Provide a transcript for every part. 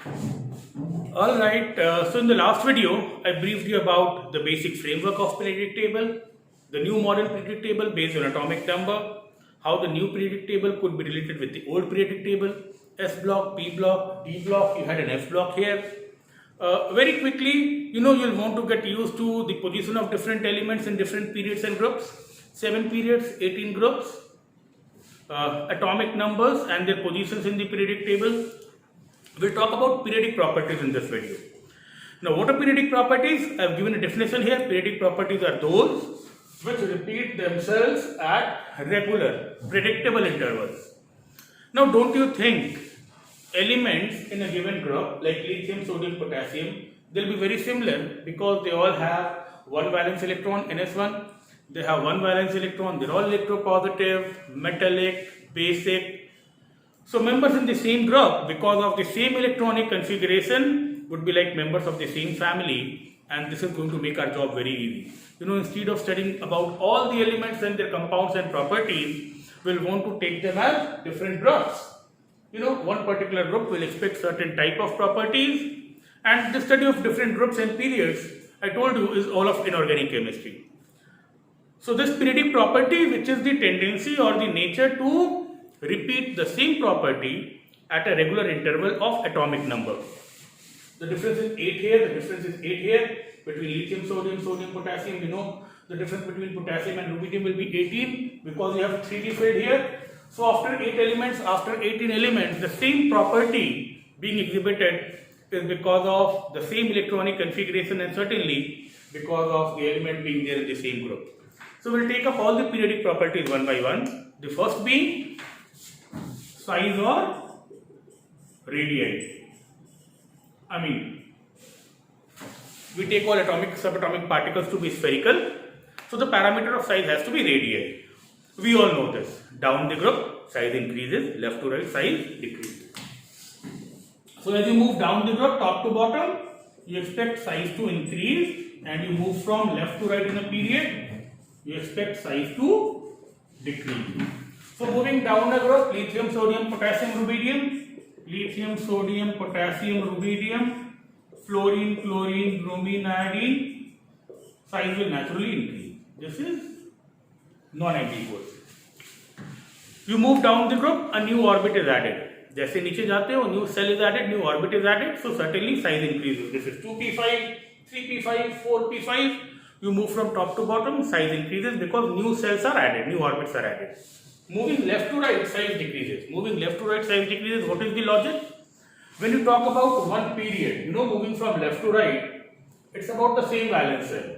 Alright, so in the last video, I briefed you about the basic framework of periodic table, the new modern periodic table based on atomic number, how the new periodic table could be related with the old periodic table, S block, P block, D block, you had an F block here. Very quickly, you'll want to get used to the position of different elements in different periods and groups, 7 periods, 18 groups, atomic numbers and their positions in the periodic table. We'll talk about periodic properties in this video. Now, what are periodic properties? I've given a definition here. Periodic properties are those which repeat themselves at regular, predictable intervals. Now, don't you think elements in a given group like lithium, sodium, potassium, they'll be very similar because they all have one valence electron, NS1. They have one valence electron. They're all electropositive, metallic, basic. So members in the same group, because of the same electronic configuration, would be like members of the same family, and this is going to make our job very easy. Instead of studying about all the elements and their compounds and properties, we'll want to take them as different groups. One particular group will expect certain type of properties, and the study of different groups and periods, I told you, is all of inorganic chemistry. So this periodic property, which is the tendency or the nature to repeat the same property at a regular interval of atomic number. The difference is 8 here, the difference is 8 here between lithium, sodium, potassium. The difference between potassium and rubidium will be 18 because you have 3D field here. So after 8 elements, after 18 elements, the same property being exhibited is because of the same electronic configuration and certainly because of the element being there in the same group. So we'll take up all the periodic properties one by one. The first being size or radii. We take all atomic, subatomic particles to be spherical. So the parameter of size has to be radii. We all know this. Down the group, size increases. Left to right, size decreases. So as you move down the group, top to bottom, you expect size to increase, and you move from left to right in a period, you expect size to decrease. So moving down the group, lithium, sodium, potassium, rubidium, lithium, sodium, potassium, rubidium, fluorine, chlorine, bromine, iodine, size will naturally increase. This is non-ambiguous. You move down the group, a new orbit is added. जैसे नीचे जाते हो, new cell is added, new orbit is added, so certainly size increases. This is 2p5, 3p5, 4p5. You move from top to bottom, size increases because new cells are added, new orbits are added. Moving left to right, size decreases. Moving left to right, size decreases. What is the logic? When you talk about one period, moving from left to right, it's about the same valence cell.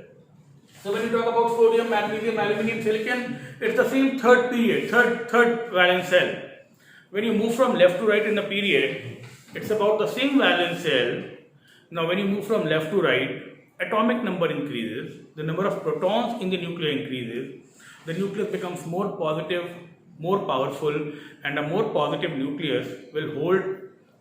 So when you talk about sodium, magnesium, aluminum, silicon, it's the same third period, third valence cell. When you move from left to right in the period, it's about the same valence cell. Now when you move from left to right, atomic number increases, the number of protons in the nucleus increases, the nucleus becomes more positive, more powerful, and a more positive nucleus will hold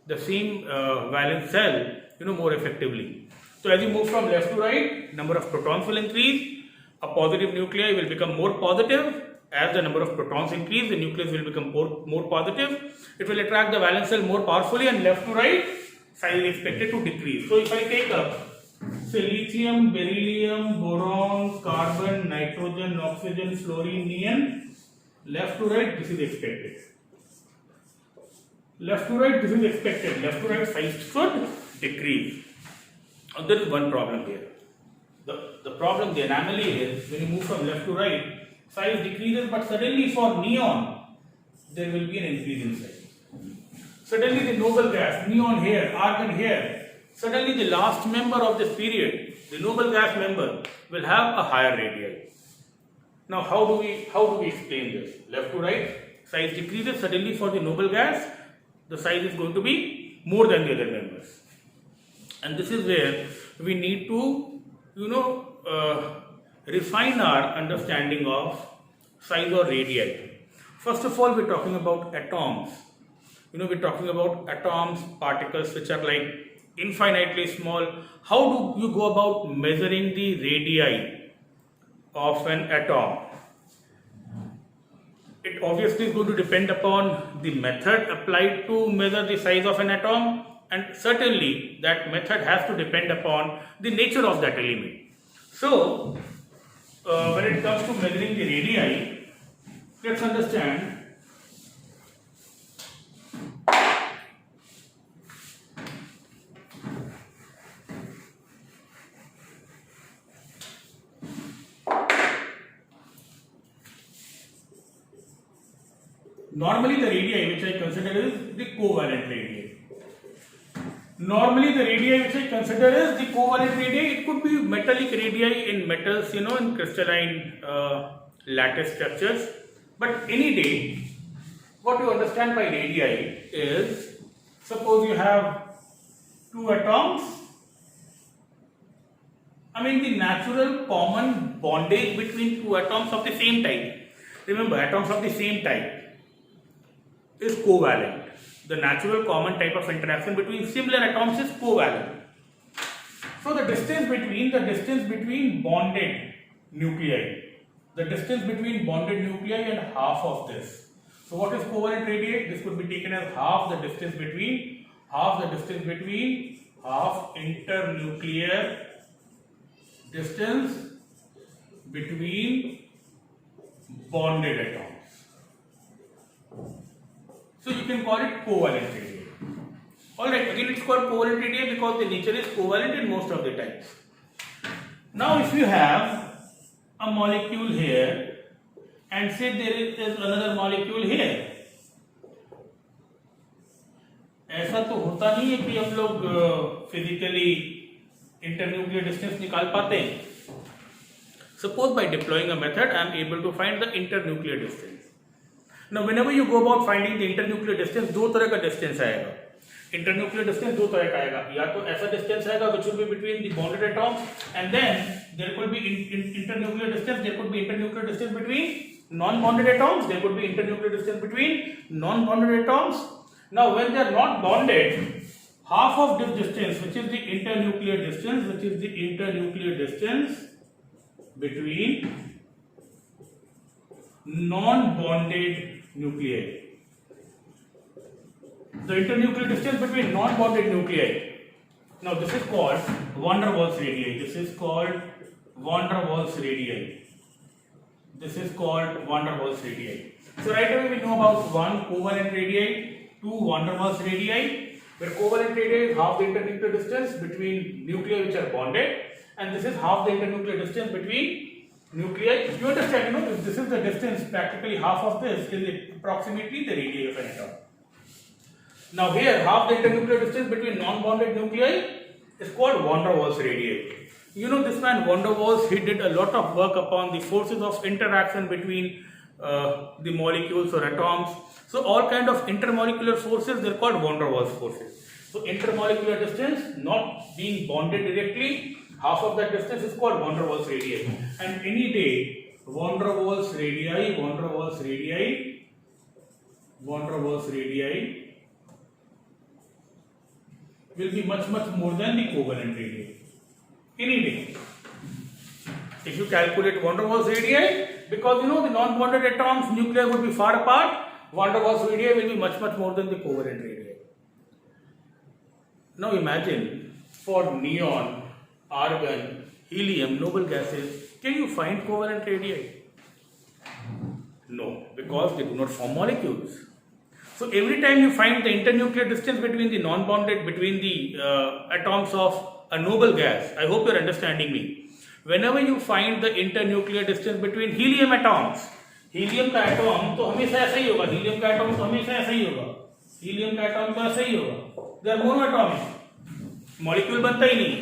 the same valence cell more effectively. So as you move from left to right, number of protons will increase, a positive nuclei will become more positive. As the number of protons increase, the nucleus will become more positive. It will attract the valence cell more powerfully, and left to right, size is expected to decrease. So if I take up, say, lithium, beryllium, boron, carbon, nitrogen, oxygen, fluorine, neon, left to right, this is expected. Left to right, this is expected. Left to right, size should decrease. Now, there is one problem here. The problem, the anomaly is when you move from left to right, size decreases, but suddenly for neon, there will be an increase in size. Suddenly the noble gas, neon here, argon here, suddenly the last member of this period, the noble gas member, will have a higher radii. Now how do we explain this? Left to right, size decreases, suddenly for the noble gas, the size is going to be more than the other members. And this is where we need to, refine our understanding of size or radii. First of all, we're talking about atoms. We're talking about atoms, particles which are like infinitely small. How do you go about measuring the radii of an atom? It obviously is going to depend upon the method applied to measure the size of an atom. and certainly that method has to depend upon the nature of that element. So, when it comes to measuring the radii, let's understand normally the radii which I consider is the covalent radii. Normally the radii which I consider is the covalent radii. It could be metallic radii in metals, in crystalline lattice structures. But any day, what you understand by radii is, suppose you have two atoms. The natural common bondage between two atoms of the same type. Remember, atoms of the same type is covalent. The natural common type of interaction between similar atoms is covalent. So the distance between bonded nuclei, and half of this. So what is covalent radii? This could be taken as half internuclear distance between bonded atoms. So you can call it covalent radii. Alright, again it's called covalent radii because the nature is covalent in most of the times. Now if you have a molecule here and say there is another molecule here, ऐसा तो होता नहीं है कि हम लोग physically internuclear distance निकाल पाते हैं. Suppose by deploying a method I am able to find the internuclear distance. Now whenever you go about finding the internuclear distance, दो तरह का डिस्टेंस आएगा. Internuclear distance दो तरह का आएगा. या तो ऐसा डिस्टेंस आएगा which will be between the bonded atoms, and then there could be internuclear distance. There could be internuclear distance between non-bonded atoms. There could be internuclear distance between non-bonded atoms. Now when they are not bonded, half of this distance, which is the internuclear distance between non-bonded nuclei. The internuclear distance between non-bonded nuclei. Now this is called van der Waals radii. So right away we know about one covalent radii, two van der Waals radii, where covalent radii is half the internuclear distance between nuclei which are bonded, and this is half the internuclear distance between nuclei. You understand, if this is the distance, practically half of this is approximately the radii of an atom. Now here, half the internuclear distance between non-bonded nuclei is called van der Waals radii. This man van der Waals, he did a lot of work upon the forces of interaction between the molecules or atoms. So all kind of intermolecular forces, they're called van der Waals forces. So intermolecular distance, not being bonded directly, half of that distance is called van der Waals radii. And any day, van der Waals radii will be much more than the covalent radii. Any day. If you calculate van der Waals radii, because the non-bonded atoms, nuclei would be far apart, van der Waals radii will be much more than the covalent radii. Now imagine, for neon, argon, helium, noble gases, can you find covalent radii? No, because they do not form molecules. So every time you find the internuclear distance between the non-bonded, between the atoms of a noble gas, I hope you are understanding me. Whenever you find the internuclear distance between helium atoms, helium का atom तो हमेशा ऐसा ही होगा, helium का atom तो हमेशा ऐसा ही होगा, helium का एटम तो ऐसा ही होगा, they are monoatomic, मॉलिक्यूल बनता ही नहीं.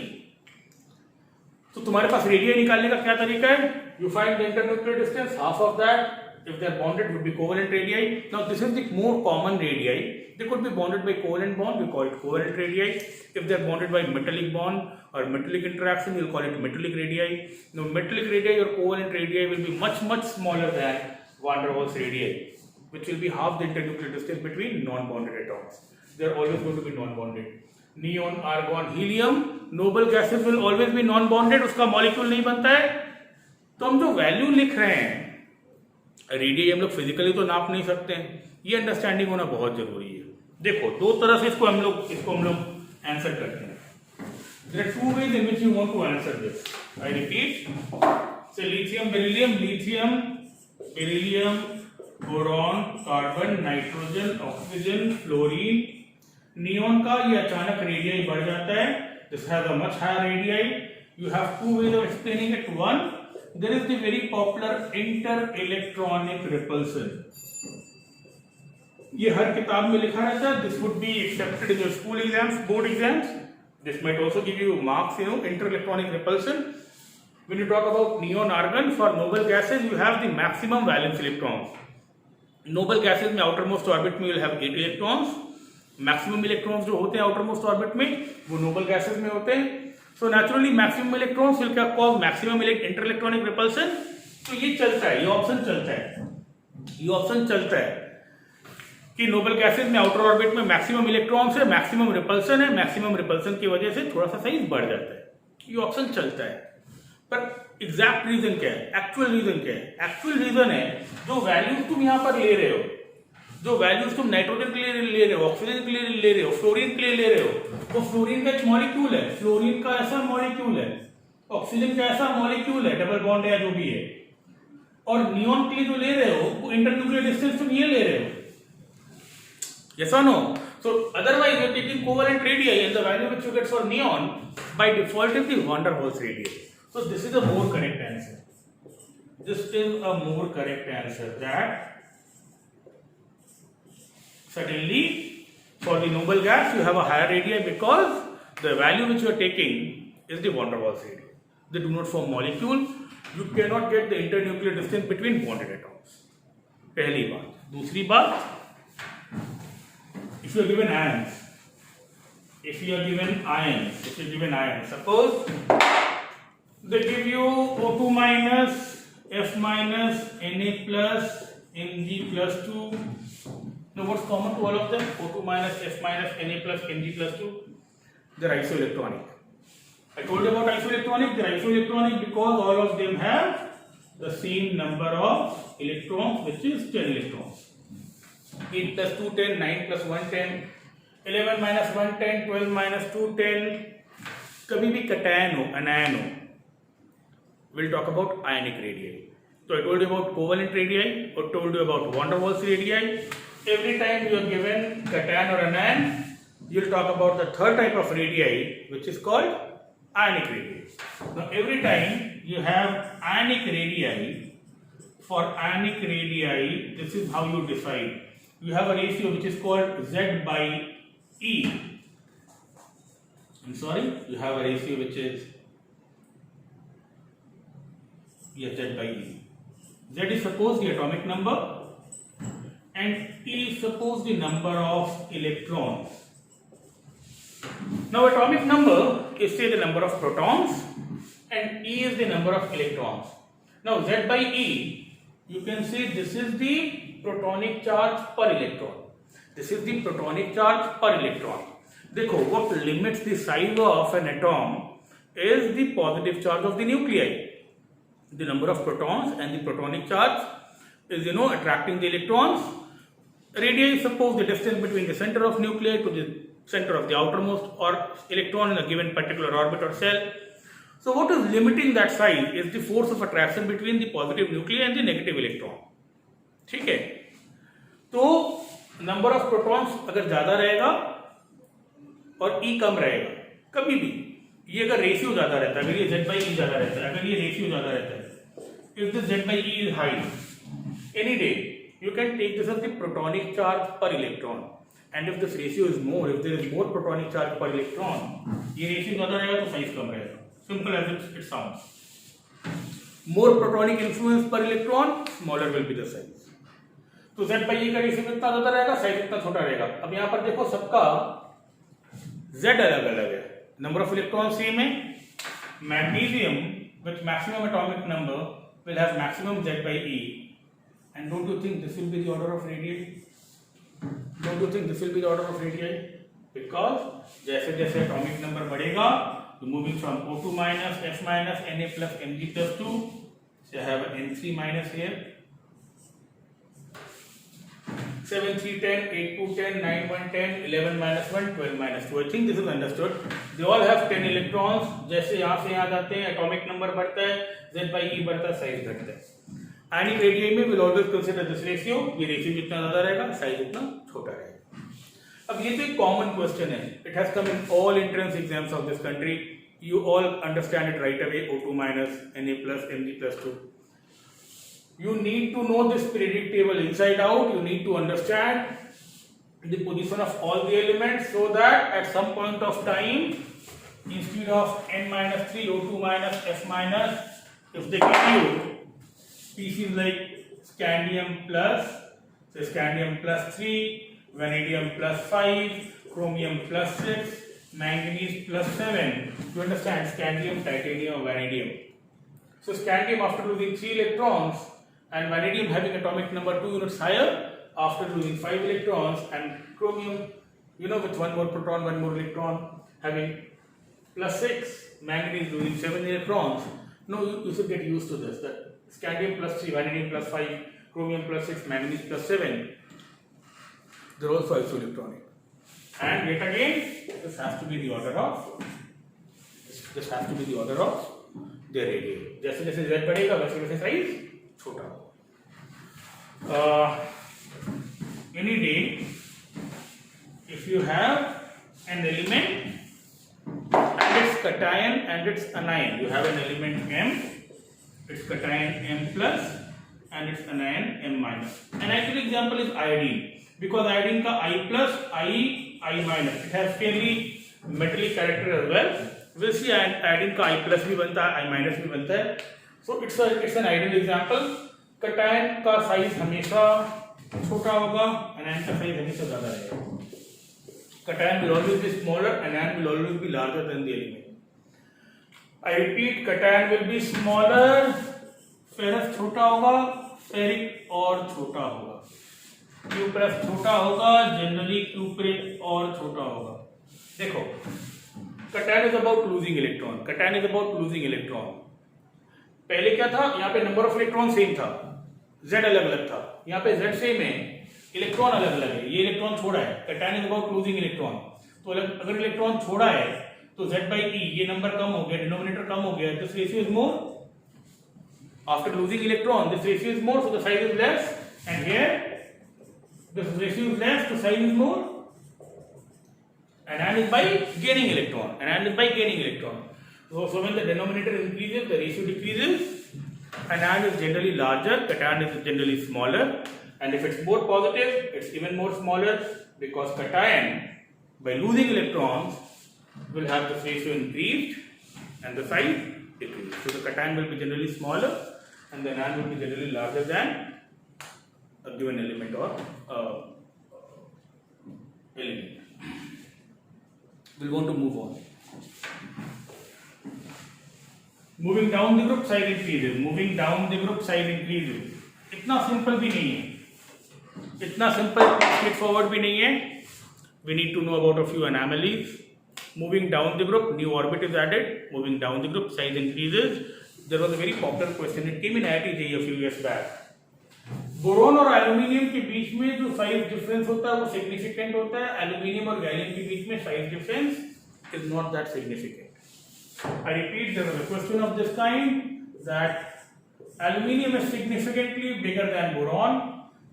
तो तुम्हारे पास रेडियस निकालने का क्या तरीका है? You find the internuclear distance, half of that, if they are bonded, would be covalent radii. Now this is the more common radii. They could be bonded by covalent bond, we call it covalent radii. If they are bonded by metallic bond or metallic interaction, we will call it metallic radii. Now metallic radii or covalent radii will be much smaller than van der Waals radii, which will be half the internuclear distance between non-bonded atoms. They are always going to be non-bonded. Neon, argon, helium, noble gases will always be non-bonded. उसका molecule नहीं बनता है. तो हम जो value लिख रहे हैं, रेडियस हम लोग फिजिकली तो नाप नहीं सकते हैं. ये अंडरस्टैंडिंग होना बहुत जरूरी है. देखो, दो तरह से इसको हम लोग आंसर करते हैं. There are two ways in which you want to answer this. I repeat. So lithium, beryllium, boron, carbon, nitrogen, oxygen, fluorine. Neon का ये अचानक रेडियाई बढ़ जाता है. This has a much higher radii. You have two ways of explaining it. One, there is the very popular inter-electronic repulsion. ये हर किताब में लिखा रहता है. This would be accepted in your school exams, board exams. This might also give you marks, inter-electronic repulsion. When you talk about neon argon, for noble gases, you have the maximum valence electrons. Noble gases में outermost orbit में you'll have 8 electrons. Maximum electrons जो होते हैं outermost orbit में, वो noble gases में होते हैं. So naturally, maximum electrons will cause maximum inter-electronic repulsion. तो ये चलता है, ये ऑप्शन चलता है कि नोबल गैसेज में आउटर ऑर्बिट में मैक्सिमम इलेक्ट्रॉन्स है, मैक्सिमम रिपल्सन है, मैक्सिमम रिपल्सन की वजह से थोड़ा सा साइज बढ़ जाता है. ये ऑप्शन चलता है. पर एग्जैक्ट रीजन क्या है, एक्चुअल रीजन क्या है? एक्चुअल रीजन है जो वैल्यूज तुम यहां पर ले रहे हो, जो वैल्यूज तुम नाइट्रोजन के लिए ले रहे हो, ऑक्सीजन के लिए ले रहे हो, फ्लोरीन के लिए ले रहे हो, वो फ्लोरीन का एक मॉलिक्यूल है, फ्लोरीन का ऐसा मॉलिक्यूल है, ऑक्सीजन का ऐसा मॉलिक्यूल है, डबल बॉन्ड है जो भी है. और नियॉन के लिए जो ले रहे हो वो इंटरन्यूक्लियर डिस्टेंस तुम ये ले रहे हो. Yes or no? So otherwise you are taking covalent radii and the value which you get for neon by default is the van der Waals radii. So this is a more correct answer. This is a more correct answer that certainly for the noble gas you have a higher radii because the value which you are taking is the van der Waals radii. They do not form molecule. You cannot get the internuclear distance between bonded atoms. पहली बात. दूसरी बात, if you are given ions, suppose they give you O2 minus, F minus, Na plus, Mg plus 2. Now what's common to all of them? O2 minus, F minus, Na plus, Mg plus 2. They're isoelectronic. I told you about isoelectronic. They're isoelectronic because all of them have the same number of electrons, which is 10 electrons. 8 plus 2, 10, 9 plus 1, 10, 11 minus 1, 10, 12 minus 2, 10. कभी भी cation हो, anion हो, we'll talk about ionic radii. So I told you about covalent radii, or told you about van der Waals radii. Every time you are given cation or anion, you'll talk about the third type of radii, which is called ionic radii. Now every time you have ionic radii, for ionic radii, this is how you decide. You have a ratio which is called Z by E. You have a ratio which is Z by E. Z is suppose the atomic number and E is suppose the number of electrons. Now atomic number is say the number of protons and E is the number of electrons. Now Z by E, you can say this is the protonic charge per electron. This is the protonic charge per electron. देखो, what limits the size of an atom is the positive charge of the nuclei. The number of protons and the protonic charge is attracting the electrons. Radii suppose the distance between the center of nuclei to the center of the outermost or electron in a given particular orbit or cell. So what is limiting that size is the force of attraction between the positive nuclei and the negative electron. ठीक है, तो number of protons अगर ज्यादा रहेगा और ई कम रहेगा, कभी भी ये अगर रेशियो ज्यादा रहता है, अगर ये Z by E ज्यादा रहता है, अगर ये रेशियो ज्यादा रहता है, if the Z by E is high, any day you can take this as the protonic charge per electron, and if this ratio is more, if there is more protonic charge per electron, ये ratio ज्यादा रहेगा तो size कम रहेगा. Simple as it sounds. More protonic influence per electron, smaller will be the size. तो Z by E का ratio कितना ज्यादा रहेगा, साइज कितना छोटा रहेगा. अब यहाँ पर देखो सबका Z अलग अलग है, नंबर ऑफ इलेक्ट्रॉन सेम है. Magnesium with maximum atomic number will have maximum Z by E, and don't you think this will be the order of radii? Don't you think this will be the order of radii? Because जैसे जैसे atomic number बढ़ेगा, moving from O2 minus, F minus, Na plus, Mg plus 2, so I have an N3 minus here. 7, 3, 10, 8, 2, 10, 9, 1, 10, 11 minus 1, 12 minus 2. I think this is understood. They all have 10 electrons. जैसे यहाँ से यहाँ जाते हैं, atomic number बढ़ता है, Z by E बढ़ता है, size घटता है. Any radii में will always consider this ratio. ये ratio जितना ज़्यादा रहेगा, size उतना छोटा रहेगा. अब ये तो एक common question है. It has come in all entrance exams of this country. You all understand it right away. O2 minus, Na plus, Mg plus 2. You need to know this periodic table inside out. You need to understand the position of all the elements so that at some point of time, instead of N minus 3, O2 minus, F minus, if they give you species like scandium plus, so scandium plus 3, vanadium plus 5, chromium plus 6, manganese plus 7. You understand scandium, titanium, vanadium. So scandium after losing 3 electrons and vanadium having atomic number 2 units higher after losing 5 electrons, and chromium, you know, with 1 more proton, 1 more electron having plus 6, manganese losing 7 electrons. No, you should get used to this. That scandium plus 3, vanadium plus 5, chromium plus 6, manganese plus 7. They're also isoelectronic. And yet again, this has to be the order of their radii. जैसे जैसे Z बढ़ेगा वैसे वैसे size छोटा होगा. Any day, if you have an element and its cation and its anion, you have an element M, its cation M plus and its anion M minus. An ideal example is iodine, because iodine ka I plus, I minus, it has fairly metallic character as well. We'll see iodine का I plus भी बनता है, I minus भी बनता है. So it's an ideal example. Cation का size हमेशा छोटा होगा, anion का size हमेशा ज़्यादा रहेगा. Cation will always be smaller, anion will always be larger than the element. I repeat, cation will be smaller, ferrous छोटा होगा, ferric और छोटा होगा. Q plus छोटा होगा, generally cupric और छोटा होगा. देखो, cation is about losing electron. Cation is about losing electron. पहले क्या था? यहाँ पे नंबर ऑफ इलेक्ट्रॉन सेम था, Z अलग अलग था. यहाँ पे Z सेम है, इलेक्ट्रॉन अलग अलग है. ये इलेक्ट्रॉन छोड़ा है. cation is about losing electron. तो अगर इलेक्ट्रॉन छोड़ा है तो Z by E ये नंबर कम हो गया, डिनोमिनेटर कम हो गया. This ratio is more. After losing electron, this ratio is more, so the size is less. And here, this ratio is less, the size is more. Anion is by gaining electron. So when the denominator increases, the ratio decreases. Anion is generally larger, cation is generally smaller. And if it's more positive, it's even more smaller, because cation, by losing electrons, will have the ratio increased and the size decreased. So the cation will be generally smaller and the anion will be generally larger than a given element or element. We'll want to move on. Moving down the group, size increases. इतना simple भी नहीं है, इतना simple straightforward भी नहीं है. We need to know about a few anomalies. Moving down the group, new orbit is added. Moving down the group, size increases. There was a very popular question. It came in IIT JEE a few years back. Boron और aluminium के बीच में जो size difference होता है वो significant होता है. Aluminium और गैलियम के बीच में size difference is not that significant. I repeat, there was a question of this kind, that aluminium is significantly bigger than boron.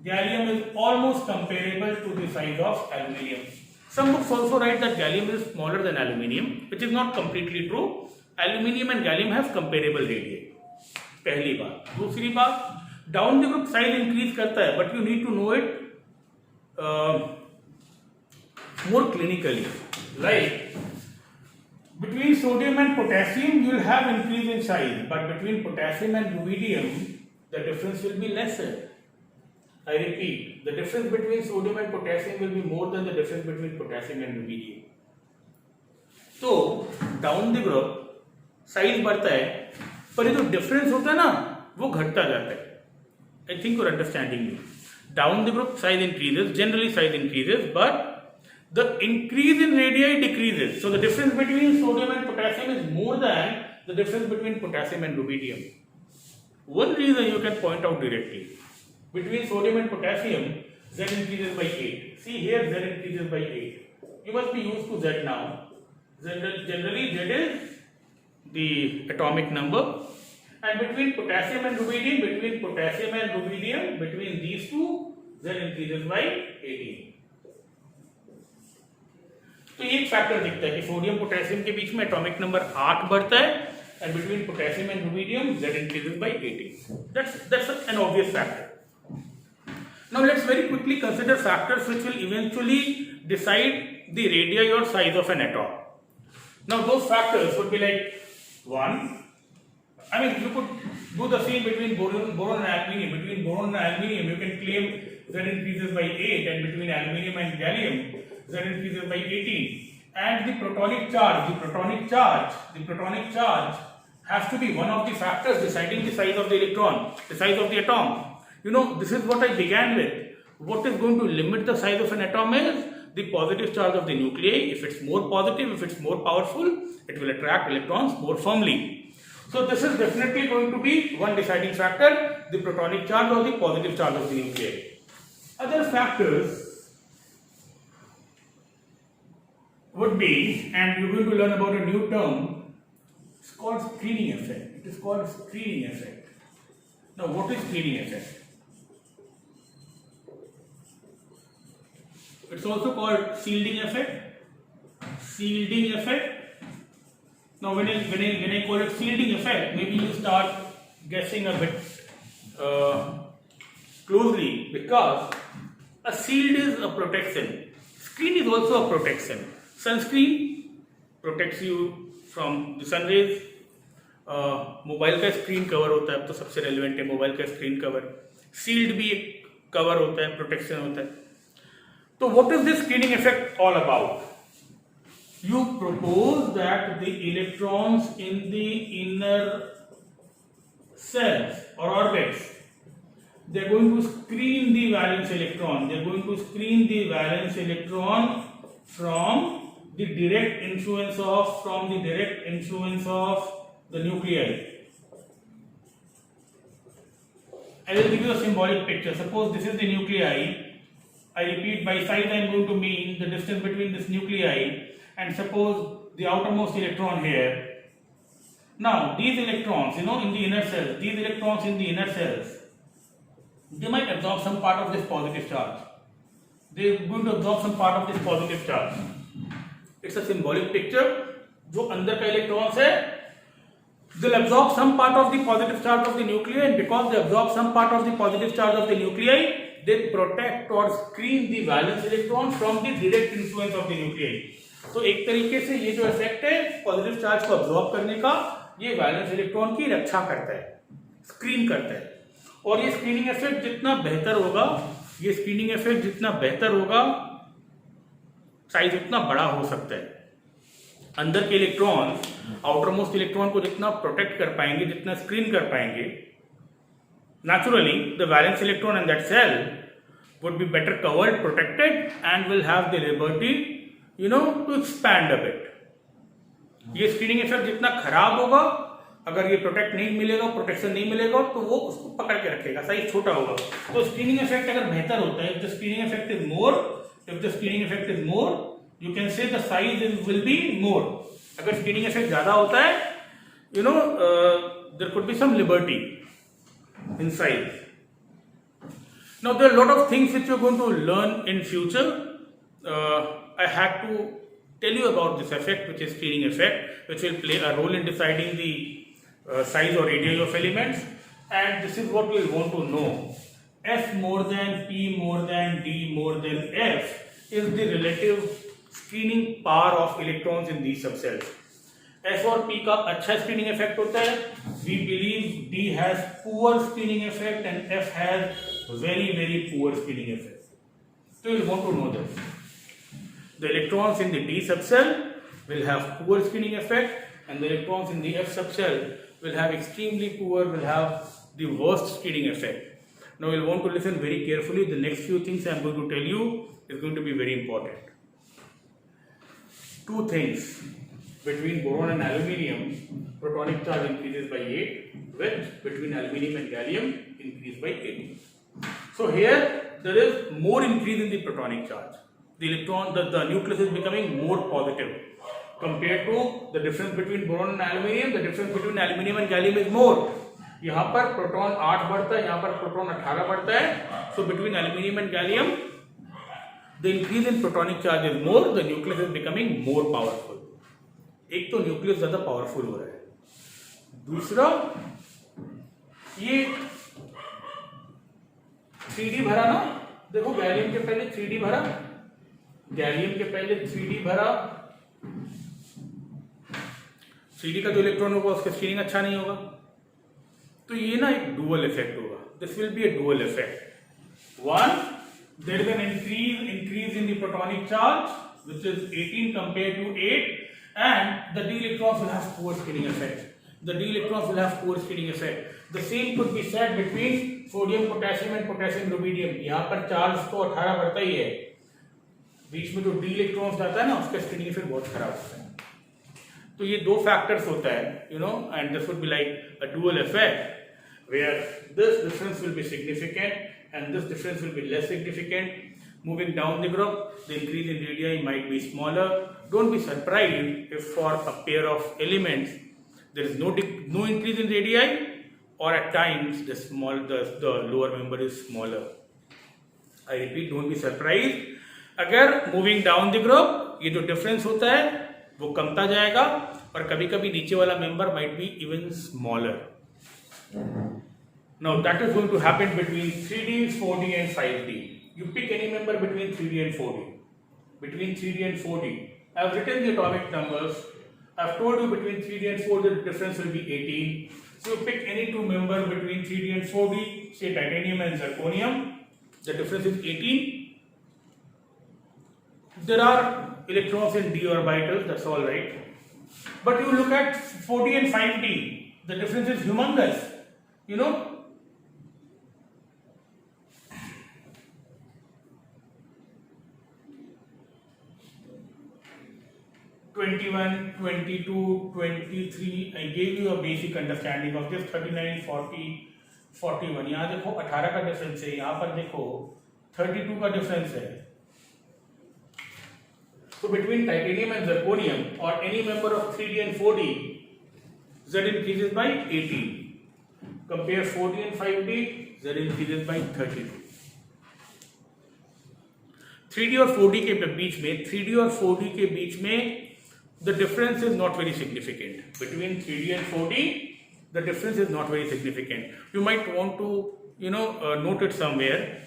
Gallium is almost comparable to the size of aluminium. Some books also write that gallium is smaller than aluminium, which is not completely true. Aluminium and gallium have comparable radii. पहली बात. दूसरी बात, down the group size increase करता है, but you need to know it more clinically. Like between sodium and potassium, you will have increase in size, but between potassium and rubidium, the difference will be lesser. I repeat, the difference between sodium and potassium will be more than the difference between potassium and rubidium. तो down the group size बढ़ता है, पर ये जो difference होता है ना, वो घटता जाता है. I think you're understanding me. Down the group size increases, generally size increases, but the increase in radii decreases. So the difference between sodium and potassium is more than the difference between potassium and rubidium. One reason you can point out directly, between sodium and potassium, Z increases by 8. See here, Z increases by 8. You must be used to Z now. Generally, Z is the atomic number. And between potassium and rubidium, between these two, Z increases by 18. तो ये एक factor दिखता है कि sodium potassium के बीच में atomic number 8 बढ़ता है and between potassium and rubidium Z increases by 18. That's an obvious factor. Now let's very quickly consider factors which will eventually decide the radii or size of an atom. Now those factors would be like 1. I mean, you could do the same between boron and aluminium. Between boron and aluminium, you can claim Z increases by 8, and between aluminium and gallium, Z increases by 18. And the protonic charge has to be one of the factors deciding the size of the electron, the size of the atom. You know, this is what I began with. What is going to limit the size of an atom is the positive charge of the nuclei. If it's more positive, if it's more powerful, it will attract electrons more firmly. So this is definitely going to be one deciding factor, the protonic charge or the positive charge of the nuclei. Other factors would be, and you're going to learn about a new term, it's called screening effect. It is called screening effect. Now what is screening effect? It's also called shielding effect. Shielding effect. Now when I call it shielding effect, maybe you start guessing a bit closely, because a shield is a protection. Screen is also a protection. Sunscreen protects you from the sun rays. Mobile का screen cover होता है, अब तो सबसे relevant है mobile का screen cover. Shield भी एक कवर होता है, प्रोटेक्शन होता है. तो what is this screening effect all about? You propose that the electrons in the inner cells or orbits, they are going to screen the valence electron. They are going to screen the valence electron from the direct influence of the nuclei. I will give you a symbolic picture. Suppose this is the nuclei. I repeat, by size I am going to mean the distance between this nuclei, and suppose the outermost electron here. Now these electrons, in the inner cells, they might absorb some part of this positive charge. They are going to absorb some part of this positive charge. It's a symbolic picture. जो अंदर का electrons है, they'll absorb some part of the positive charge of the nuclei, and because they absorb some part of the positive charge of the nuclei, they protect or screen the valence electron from the direct influence of the nuclei. तो एक तरीके से ये जो effect है positive charge को absorb करने का, ये वैलेंस इलेक्ट्रॉन की रक्षा करता है, स्क्रीन करता है. और ये स्क्रीनिंग इफेक्ट जितना बेहतर होगा, साइज उतना बड़ा हो सकता है. अंदर के इलेक्ट्रॉन आउटर मोस्ट इलेक्ट्रॉन को जितना प्रोटेक्ट कर पाएंगे, जितना स्क्रीन कर पाएंगे, naturally the valence electron in that cell would be better covered, protected, and will have the liberty to expand a bit. ये स्क्रीनिंग इफेक्ट जितना खराब होगा, अगर ये प्रोटेक्ट नहीं मिलेगा, प्रोटेक्शन नहीं मिलेगा, तो वो उसको पकड़ के रखेगा, साइज छोटा होगा. तो स्क्रीनिंग इफेक्ट अगर बेहतर होता है, if the screening effect is more, you can say the size will be more. अगर स्क्रीनिंग इफेक्ट ज्यादा होता है, there could be some liberty in size. Now there are a lot of things which you're going to learn in future. I had to tell you about this effect, which is screening effect, which will play a role in deciding the size or radii of elements. And this is what we want to know. F more than P more than D more than F is the relative screening power of electrons in these subcells. S और P का अच्छा screening effect होता है. We believe D has poor screening effect and F has very very poor screening effect. So you will want to know this. The electrons in the D subcell will have poor screening effect, and the electrons in the F subcell will have extremely poor, will have the worst screening effect. Now you will want to listen very carefully. The next few things I am going to tell you is going to be very important. Two things. Between boron and aluminium, protonic charge increases by 8, which between aluminium and gallium increase by 18. So here there is more increase in the protonic charge. The electron, the nucleus is becoming more positive compared to the difference between boron and aluminium. The difference between aluminium and gallium is more. यहाँ पर proton 8 बढ़ता है, यहाँ पर proton 18 बढ़ता है. So between aluminium and gallium, the increase in protonic charge is more. The nucleus is becoming more powerful. एक तो न्यूक्लियस ज्यादा पावरफुल हो रहा है, दूसरा ये 3D भरा ना, देखो गैलियम के पहले 3D भरा, गैलियम के पहले 3D भरा. 3D का जो इलेक्ट्रॉन होगा उसका स्पिनिंग अच्छा नहीं होगा. तो ये ना एक डुअल इफेक्ट होगा. This will be A dual effect. One, there is an increase in the protonic charge, which is 18 compared to 8, and the d electrons will have poor spinning effect. The d electrons will have poor spinning effect. The same could be said between sodium potassium and potassium rubidium. यहाँ पर charge तो 18 बढ़ता ही है, बीच में जो d electrons जाता है ना उसका स्पिनिंग इफेक्ट बहुत खराब होता है. तो ये दो फैक्टर्स होता है, you know, and this would be like a dual effect where this difference will be significant and this difference will be less significant. Moving down the group, the increase in radii might be smaller. Don't be surprised if for a pair of elements there is no increase in radii, or at times the lower member is smaller. I repeat, don't be surprised. अगर moving down the group ये जो difference होता है वो कमता जाएगा और कभी-कभी नीचे वाला member might be even smaller. Now that is going to happen between 3D, 4D and 5D. You pick any member between 3D and 4D. Between 3D and 4D. I have written the atomic numbers. I have told you between 3D and 4D the difference will be 18. So you pick any two members between 3D and 4D, say titanium and zirconium. The difference is 18. There are electrons in d orbitals, that's all right. But you look at 4D and 5D, the difference is humongous. You know, 21, 22, 23, I gave you a basic understanding of this. 39, 40, 41. यहाँ देखो 18 का difference है, यहाँ पर देखो 32 का difference है. So between titanium and zirconium or any member of 3D and 4D, Z increases by 18. Compare 4D and 5D, Z increases by 32. 3D और 4D के बीच में, 3D और 4D के बीच में the difference is not very significant. Between 3D and 4D, the difference is not very significant. You might want to, you know, note it somewhere.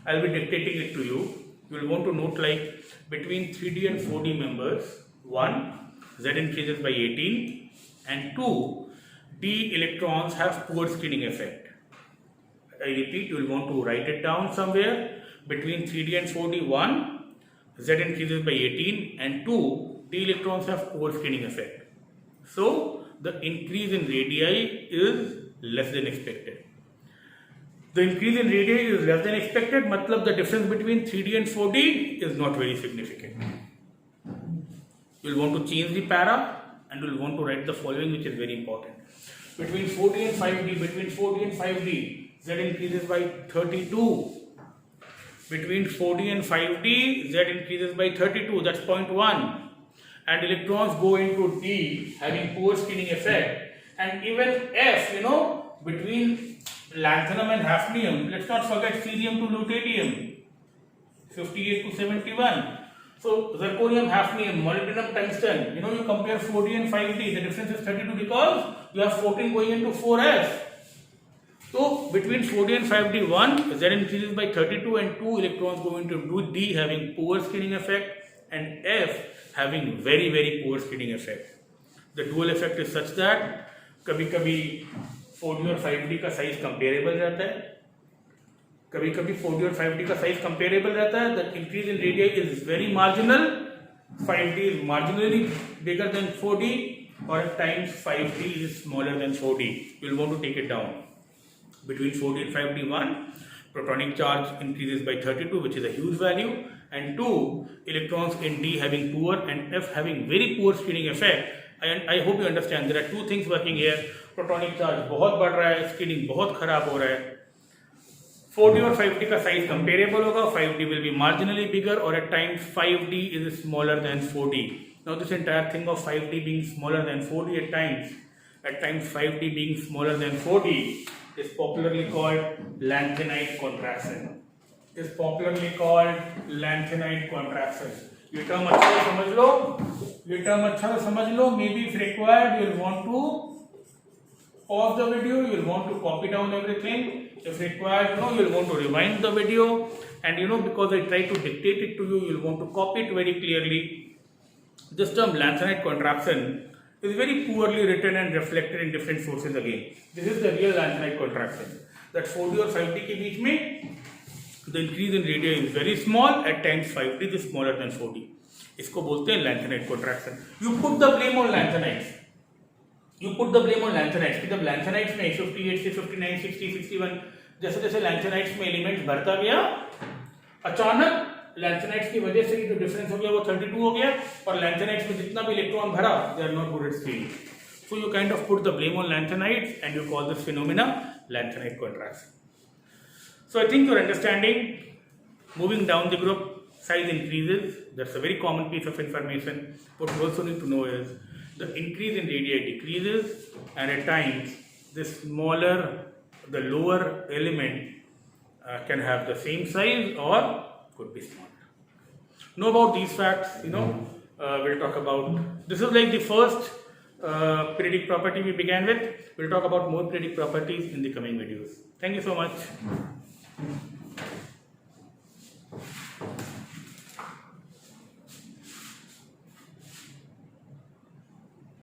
I'll be dictating it to you. You will want to note like between 3D and 4D members, 1, Z increases by 18, and 2, D electrons have poor skinning effect. I repeat, you will want to write it down somewhere. Between 3D and 4D, 1, Z increases by 18, and 2, D electrons have poor skinning effect. So the increase in radii is less than expected. The increase in radii is less than expected, matlab the difference between 3D and 4D is not very significant. You will want to change the para and you will want to write the following, which is very important. Between 4D and 5D, Z increases by 32. Between 4D and 5D, Z increases by 32, that's 0.1. And electrons go into D having poor skinning effect. And even F, you know, between lanthanum and hafnium, let's not forget cerium to lutetium, 58 to 71. So zirconium, hafnium, molybdenum, tungsten, you know, you compare 4D and 5D, the difference is 32 because you have 14 going into 4S. So between 4D and 5D, 1, Z increases by 32 and 2 electrons go into D having poor skinning effect and F having very very poor skinning effect. The dual effect is such that कभी-कभी 4D और 5D का size comparable रहता है, कभी-कभी 4D और 5D का size comparable रहता है. The increase in radii is very marginal. 5D is marginally bigger than 4D, or at times 5D is smaller than 4D. You will want to take it down. Between 4D and 5D, 1, protonic charge increases by 32, which is a huge value, and 2, electrons in D having poor and F having very poor skinning effect. And I hope you understand there are two things working here. Protonic charge बहुत बढ़ रहा है, skinning बहुत खराब हो रहा है. 4D और 5D का साइज कंपेरेबल होगा. 5D will be marginally bigger, or at times 5D is smaller than 4D. Now this entire thing of 5D being smaller than 4D at times 5D being smaller than 4D is popularly called lanthanide contraction. Is popularly called lanthanide contraction. ये term अच्छा से समझ लो. ये term अच्छा से समझ लो. Maybe if required, you will want to pause the video, you will want to copy down everything. If required, you will want to rewind the video, and because I try to dictate it to you, you will want to copy it very clearly. This term lanthanide contraction is very poorly written and reflected in different sources again. This is the real lanthanide contraction. That 4D और 5D के बीच में the increase in radii is very small. At times 5D is smaller than 4D. इसको बोलते हैं lanthanide contraction. You put the blame on lanthanides. You put the blame on lanthanides. जब lanthanides में 58 से 59, 60, 61 जैसे जैसे lanthanides में एलिमेंट्स बढ़ता गया, अचानक lanthanides की वजह से जो डिफरेंस हो गया वो 32 हो गया, और lanthanides में जितना भी इलेक्ट्रॉन भरा, they are not good at scaling. So you kind of put the blame on lanthanides and you call this phenomena lanthanide contraction. So I think you're understanding. Moving down the group, size increases. That's a very common piece of information. What you also need to know is the increase in radii decreases, and at times the lower element can have the same size or could be smaller. Know about these facts, we'll talk about, this is like the first periodic property we began with. We'll talk about more periodic properties in the coming videos. Thank you so much.